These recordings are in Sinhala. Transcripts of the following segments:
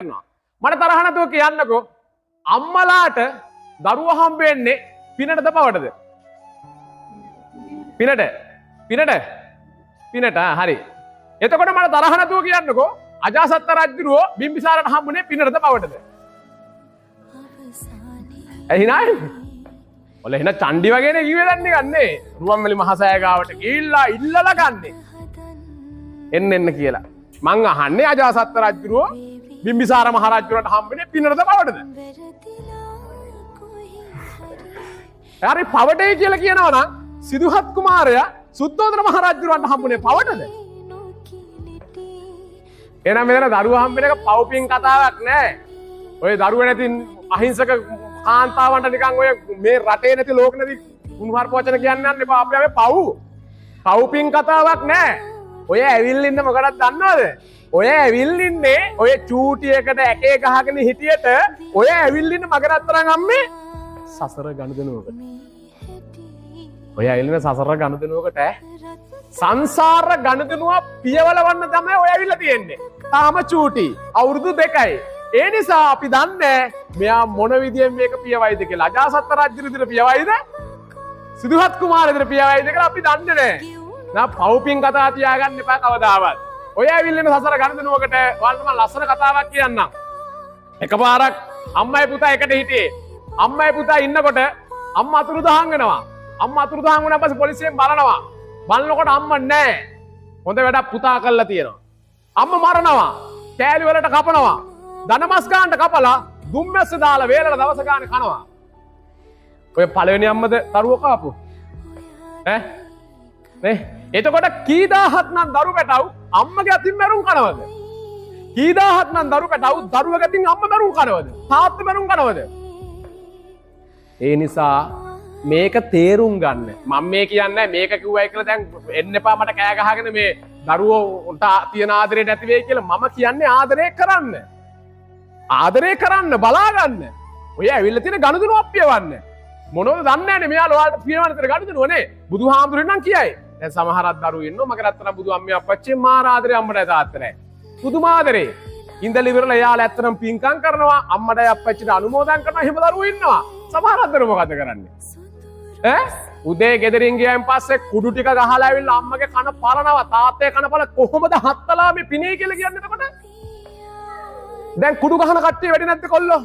මට තරහ නැතුව කියන්නකෝ අම්මලාට දරුවා හම්බෙන්නේ පිනටද පවටද? පිනට හරි. එතකොට මට තරහ නැතුව කියන්නකෝ අජාසත්ත රජුරෝ බිම්බිසාරට හම්බුනේ පිනටද පවටද? එහිනායි ඔල එහෙනම් චණ්ඩි වගේනේ කිව්වේ දන්නේ ගන්නේ. රුවන්වැලි මහසෑය ගාවට ගිහිල්ලා ඉල්ලලා ගන්නේ. එන්න කියලා. මං අහන්නේ අජාසත්ත රජුරෝ බිම්බිසාර මහරජුරන්ට හම්බෙන්නේ පිනටද පවටද? හරි පවටේ කියලා කියනවා නම් සිදුහත් කුමාරයා සුද්ධෝදන මහරජුරන්ට හම්බුනේ පවටද? එහෙනම් මෙතන දරුවා හම්බෙන එක පව්පින් කතාවක් නෑ. ඔය දරුවා නැති අහිංසක කාන්තාවන්ට නිකන් ඔය මේ රටේ නැති ලෝක නැති කුණුහරුප වචන කියන්න යන්න එපා. අපි ආවේ පව්පින් කතාවක් නෑ. ඔය ඇවිල්ලා ඉන්න මොකටද දන්නවද? ඔය ඇවිල්ලින්නේ ඔය චූටියකට ඇකේ ගහගෙන හිටියට ඔය ඇවිල්ලින්න මගේ රත්තරන් අම්මේ සසර ගනුදෙනුවකට. ඔය ඇවිල්ලින සසර ගනුදෙනුවකට සංසාර ගනුදෙනුව පියවලවන්න තමයි ඔය ඇවිල්ලා තියෙන්නේ. තාම චූටි අවුරුදු 2යි. ඒ නිසා අපි දන්නේ මෙයා මොන විදියෙන් මේක පියවයිද කියලා. අජාසත්ත රජු විදිහට පියවයිද? සිදුහත් කුමාර විදිහට පියවයිද කියලා අපි දන්නේ නැහැ. නා පව්පින් කතා තියාගන්න එපා කවදාවත්. ඔය ඇවිල්ලෙන සසර ගනුදෙනුවකට ඔයාලට මම ලස්සන කතාවක් කියන්නම්. එකපාරක් අම්මයි පුතා එකට හිටියේ. අම්මයි පුතා ඉන්නකොට අම්මා අතුරුදහන් වෙනවා. අම්මා අතුරුදහන් වුණාන් පස්සේ පොලිසියෙන් බලනවා. බලනකොට අම්මා නැහැ. හොඳ වැඩක් පුතා කළා තියෙනවා. අම්මා මරනවා. කෑලි වලට කපනවා. දනමස් ගන්නට කපලා දුම්මැස්ස දාලා වේලට දවස ගන්න කනවා. ඔය පළවෙනි අම්මද දරුවෝ කාපු? නේ? එතකොට කීදාහත් නම් දරු පැටව් අම්මගේ අතින් මැරුම් කනවද? කීදාහත් නම් දරු පැටව් දරුවගේ අතින් අම්ම මැරුම් කනවද? තාත්තා මැරුම් කනවද? ඒ නිසා මේක තේරුම් ගන්න. මම මේ කියන්නේ මේක කිව්වයි කියලා දැන් එන්න එපා මට කෑ ගහගෙන මේ දරුවෝට තියෙන ආදරේ නැති වෙයි කියලා. මම කියන්නේ ආදරේ කරන්න. ආදරේ කරන්න බලා ගන්න. ඔය ඇවිල්ලා තියෙන ගනුදෙනුව අප්පියවන්න. මොනවද දන්නේ නැනේ මෙයාලා ඔයාලට පියවන්න තර ගනුදෙනුවනේ. බුදුහාමුදුරන් නම් කියයි. දැන් සමහරක් දරුවෝ ඉන්නවා මගේ රත්තරන් බුදු අම්මේ අපච්චි මාර ආදරේ අම්මටයි තාත්තටයි. පුදුම ආදරේ. ඉඳලා ඉවරලා එයාලා ඇත්තටම පින්කම් කරනවා අම්මටයි අපච්චිට අනුමෝදන් කරනවා. එහෙම දරුවෝ ඉන්නවා. සමහරක් දරුවෝ මොකද කරන්නේ? උදේ ගෙදරින් ගියන් පස්සේ කුඩු ටික ගහලා ඇවිල්ලා අම්මගේ කන පලනවා. තාත්තේ කන පල කොහොමද හත්තලා මේ පිනේ කියලා කියන්නේ එතකොට? දැන් කුඩු ගහන කට්ටිය වැඩි නැද්ද කොල්ලෝ?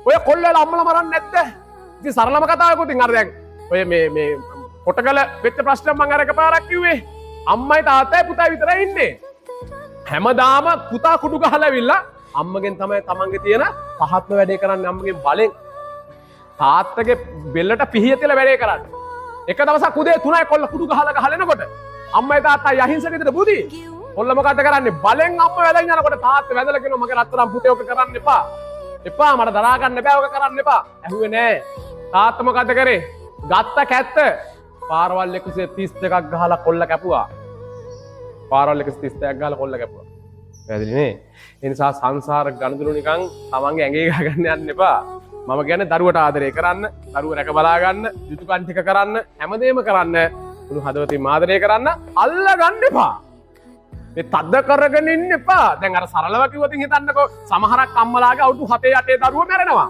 ඔය කොල්ලලා අම්මලා මරන්නේ නැද්ද? ඉතින් සරලම කතාවකුත් ඉතින් අර දැන් ඔය මේ කොටගල වෙච්ච ප්‍රශ්න මම අර එකපාරක් කිව්වේ අම්මයි තාත්තයි පුතයි විතරයි ඉන්නේ. හැමදාම පුතා කුඩු ගහලා ඇවිල්ලා අම්මගෙන් තමයි තමන්ගේ තියෙන පහත්ම වැඩේ කරන්නේ අම්මගෙන් බලෙන්. තාත්තගේ බෙල්ලට පිහිය තියලා වැඩේ කරන්නේ. එක දවසක් උදේ 3යි කොල්ල කුඩු ගහලා එනකොට අම්මයි තාත්තයි අහිංසක විදිහට බුදි. කොල්ල මොකද කරන්නේ? බලෙන් අම්ම වැදගෙන යනකොට තාත්තා වැදලා කියනවා මගේ රත්තරන් පුතේ ඔක කරන්න එපා. එපා මට දරා ගන්න බෑ ඔක කරන්න එපා. ඇහුවේ නෑ. තාත්තා මොකද කරේ? ගත්ත කැත්ත පාරවල් 132ක් ගහලා කොල්ල කැපුවා. පාරවල් 132ක් ගහලා කොල්ල කැපුවා. පැහැදිලි නේ? ඒ නිසා සංසාර ගනුදෙනු නිකන් තමන්ගේ ඇඟේ ගහගන්න යන්න එපා. මම කියන්නේ දරුවට ආදරය කරන්න, දරුව රැක බලා ගන්න, යුතුයකම් ටික කරන්න, හැමදේම කරන්න, මුළු හදවතින්ම ආදරය කරන්න, අල්ල ගන්න එපා. මේ තද්ද කරගෙන ඉන්න එපා. දැන් අර සරලව කිව්වොත් හිතන්නකෝ සමහරක් අම්මලාගේ අවුරුදු 7 8 දරුවෝ මැරෙනවා.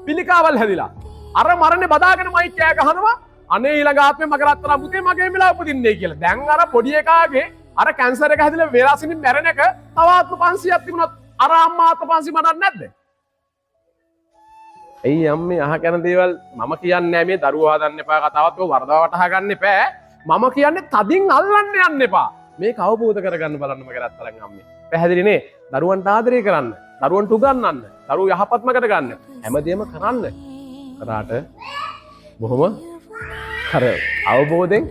පිළිකාවල් හැදිලා. අර මරන්නේ බදාගෙන මයික් කෑ ගහනවා. අනේ ඊළඟ ආත්මේ මගේ රත්තරන් පුතේ මගේ වෙලාව උපදින්නේ කියලා. දැන් අර පොඩි එකාගේ අර කැන්සර් එක හැදිලා වෙලාසිනින් මැරෙන එක තව ආත්ම 500ක් තිබුණොත් අර අම්මා ආත්ම 500 මඩක් නැද්ද? එයි අම්මේ අහ කරන දේවල් මම කියන්නේ නෑ මේ දරුවෝ හදන්න එපා කතාවත් ඔය වරදවා වටහා ගන්න එපා. මම කියන්නේ තදින් අල්ලන්න යන්න එපා. මේක අවබෝධ කරගන්න බලන්න මගේ රත්තරන් අම්මේ. පැහැදිලි නේ? දරුවන්ට ආදරය කරන්න, දරුවන්ට උගන්වන්න, දරුවෝ යහපත්මකට ගන්න. හැමදේම කරන්න. කරාට බොහොම අවබෝධයෙන්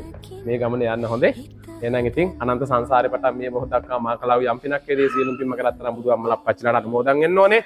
මේ ගමන යන්න හොඳේ. එහෙනම් ඉතින් අනන්ත සංසාරේ පටන් මේ මොහොත දක්වා මා කලාව යම් පිනක් වේදී සියලුම පින් මගේ රත්තරන් බුදු අම්මලා අප්පච්චිලාට අනුමෝදන් වෙන්න ඕනේ.